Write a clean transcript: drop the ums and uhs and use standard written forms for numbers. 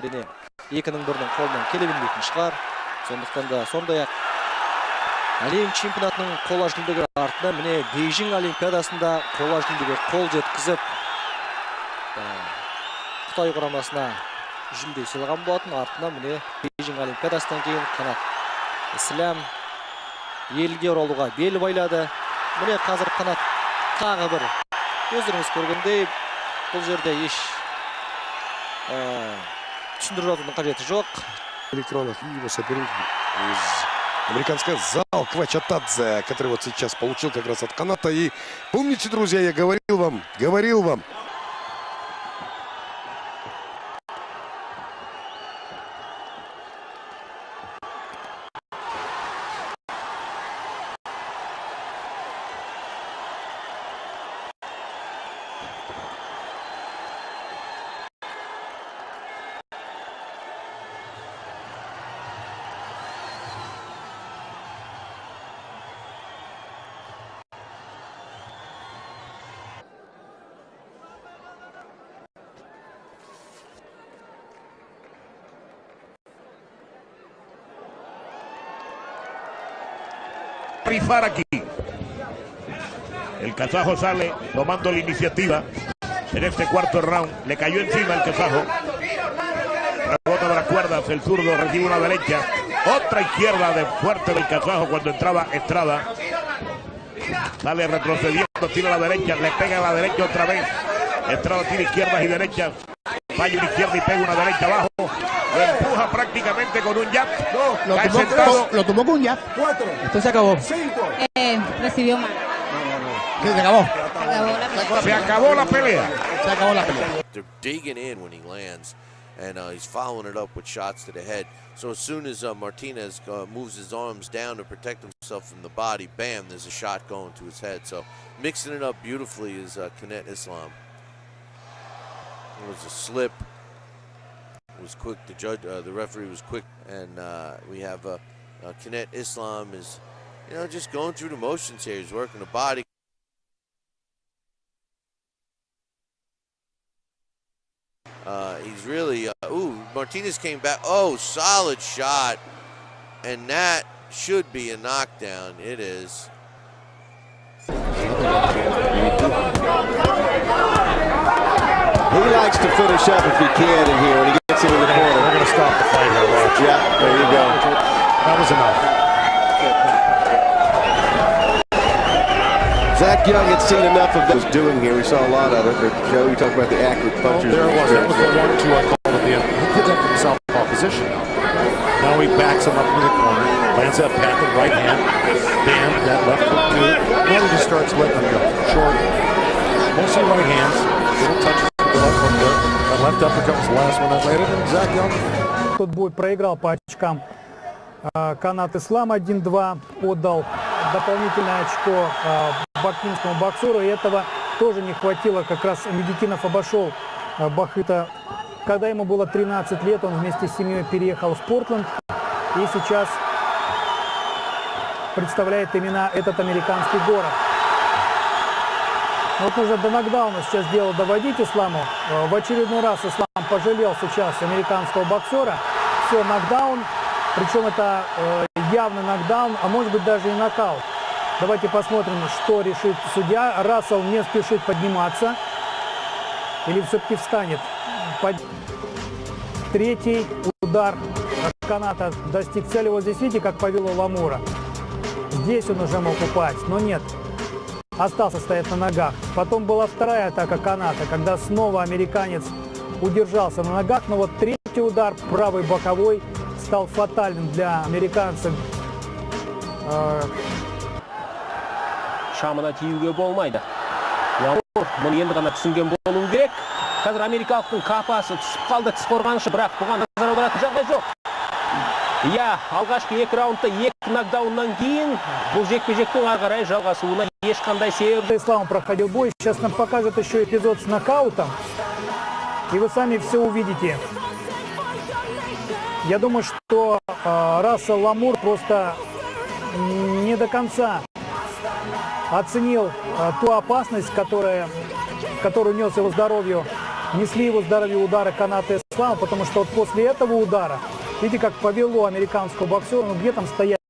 әрине екінің бірінің қолынан келе бермейтін шығар. Сондықтан да сондай-ақ әлем чемпионатының қола жүлдегері артынан міне Бейжің олимпиадасында қола жүлдеге қол жеткізіп Қытай құрамасына жүлде сыйлаған болатын. Артынан міне Бейжің олимпиадасынан кейін Қанат Ислам елге оралуға бел байлады. Міне қазір Қанат тағы бір өздеріңіз көргендей бұл жерде еш түсіндіріп жатудың қажеті жоқ. Электронных и его соперник из американского зала Квачатадзе, который вот сейчас получил как раз от Каната. И помните, друзья, я говорил вам. Rifar aquí. El kazajo sale tomando la iniciativa en este cuarto round. Le cayó encima el kazajo. Rebota de las cuerdas, el zurdo recibe una derecha. Otra izquierda de fuerte del kazajo cuando entraba Estrada. Sale retrocediendo, tira a la derecha, le pega a la derecha otra vez. Estrada tira izquierdas y derechas. Falla una izquierda y pega una derecha abajo. Lo empuja prácticamente con un jab. No, lo tomó con un jab. 4. Esto se acabó. 5. Recibió mal. Se acabó. Se acabó la pelea. Se acabó la pelea. They're digging in when he lands, and he's following it up with shots to the head. So as soon as Martinez moves his arms down to protect himself from the body, bam, there's a shot going to his head. So mixing it up beautifully is Khanet Islam. It was a slip. It was quick. The judge, the referee was quick, and we have Khanet Islam is, just going through the motions here. He's working the body. He's really, Martinez came back. Oh, solid shot. And that should be a knockdown. It is. He likes to finish up if he can in here when he gets into the corner. We're going to stop the fight here. Watch. Yeah, there you go. That was enough. Zach Young had seen enough of those doing here. We saw a lot of it. Joe, you talked about the accurate punches. There it was. That was the 1-2 I called at the end. He did that from southpaw position. Now he backs him up into the corner. Lands that patent right hand. Bam, that left hook too. Now he just starts letting him go. Short. Mostly right hands. Little touches with the left hook there. That left uppercut was the last one that landed. And Zach Young. Тот бой проиграл по очкам. Канат Ислам 1-2 отдал дополнительное очко бакинскому боксеру. И этого тоже не хватило. Как раз Медикинов обошел Бахыта. Когда ему было 13 лет, он вместе с семьей переехал в Портленд. И сейчас представляет именно этот американский город. Вот нужно до нокдауна сейчас дело доводить Исламу. В очередной раз Ислам пожалел сейчас американского боксера. Все, нокдаун. Причем это явный нокдаун, а может быть даже и нокаут. Давайте посмотрим, что решит судья. Рассел не спешит подниматься. Или все-таки встанет. Третий удар Каната достиг цели. Вот здесь видите, как повело Ламура. Здесь он уже мог упасть, но нет. Остался стоять на ногах. Потом была вторая атака Каната, когда снова американец удержался на ногах. Но вот третий удар, правый боковой, стал фатальным для американцев. Шамына тиюге болмайды. Ламур мұны енді ғана түсінген болуы керек. Қазір америкалықтың қапасы түсіп қалды, тіс қорғанышы, бірақ бұған назар аударатын жағдай жоқ. Иә, алғашқы 2 раундта 2 нокдауннан кейін бұл жекпе-жектің ары қарай жалғасуына ешқандай себеп. Ислам проходил бой. Сейчас нам покажет еще эпизод с нокаутом. И вы сами все увидите. Я думаю, что Рассел Ламур просто не до конца оценил ту опасность, которую нес его здоровью несли его здоровье удары Каната и Ислама, потому что вот после этого удара, видите, как повело американского боксера, ну где там стоять?